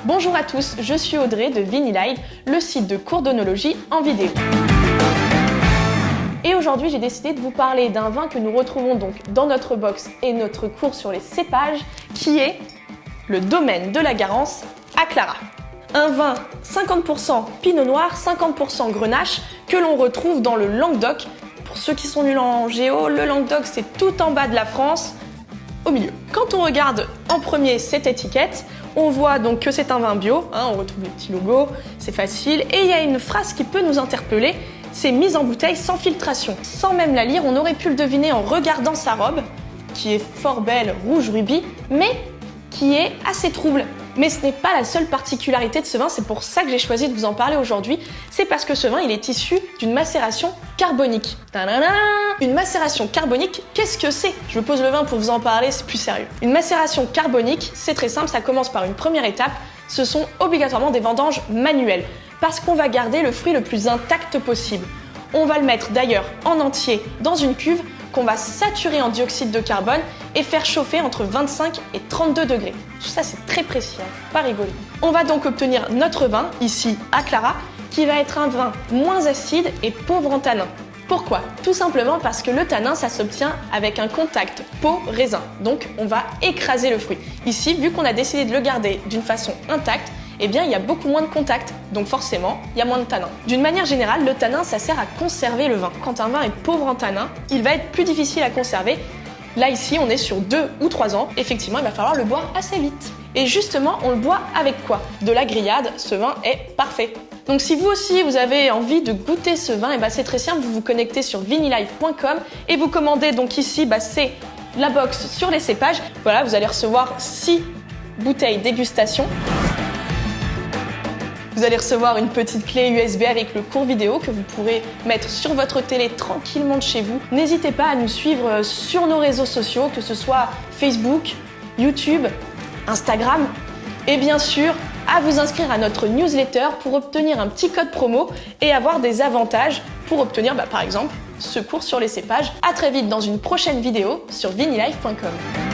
Bonjour à tous, je suis Audrey de ViniLive, le site de cours d'œnologie en vidéo. Et aujourd'hui, j'ai décidé de vous parler d'un vin que nous retrouvons donc dans notre box et notre cours sur les cépages, qui est le Domaine de la Garance à Clara. Un vin 50% Pinot Noir, 50% Grenache, que l'on retrouve dans le Languedoc. Pour ceux qui sont nuls en géo, le Languedoc c'est tout en bas de la France, au milieu. Quand on regarde en premier cette étiquette, on voit donc que c'est un vin bio, on retrouve le petit logo, c'est facile, et il y a une phrase qui peut nous interpeller, c'est mise en bouteille sans filtration. Sans même la lire, on aurait pu le deviner en regardant sa robe, qui est fort belle, rouge rubis, mais qui est assez trouble. Mais ce n'est pas la seule particularité de ce vin, c'est pour ça que j'ai choisi de vous en parler aujourd'hui. C'est parce que ce vin, il est issu d'une macération carbonique. Tadadam ! Une macération carbonique, qu'est-ce que c'est? Je pose le vin pour vous en parler, c'est plus sérieux. Une macération carbonique, c'est très simple, ça commence par une première étape. Ce sont obligatoirement des vendanges manuelles, parce qu'on va garder le fruit le plus intact possible. On va le mettre d'ailleurs en entier dans une cuve qu'on va saturer en dioxyde de carbone et faire chauffer entre 25 et 32 degrés. Tout ça, c'est très précis, pas rigoler. On va donc obtenir notre vin, ici à Clara, qui va être un vin moins acide et pauvre en tanin. Pourquoi? Tout simplement parce que le tanin, ça s'obtient avec un contact peau-raisin. Donc, on va écraser le fruit. Ici, vu qu'on a décidé de le garder d'une façon intacte, eh bien, il y a beaucoup moins de contact, donc forcément, il y a moins de tanin. D'une manière générale, le tanin, ça sert à conserver le vin. Quand un vin est pauvre en tanin, il va être plus difficile à conserver. Là, ici, on est sur 2 ou 3 ans. Effectivement, il va falloir le boire assez vite. Et justement, on le boit avec quoi? De la grillade, ce vin est parfait. Donc si vous aussi, vous avez envie de goûter ce vin, c'est très simple, vous vous connectez sur vinilive.com et vous commandez donc ici, c'est la box sur les cépages. Voilà, vous allez recevoir 6 bouteilles dégustation. Vous allez recevoir une petite clé USB avec le cours vidéo que vous pourrez mettre sur votre télé tranquillement de chez vous. N'hésitez pas à nous suivre sur nos réseaux sociaux, que ce soit Facebook, YouTube, Instagram et bien sûr à vous inscrire à notre newsletter pour obtenir un petit code promo et avoir des avantages pour obtenir par exemple ce cours sur les cépages. À très vite dans une prochaine vidéo sur vinilive.com.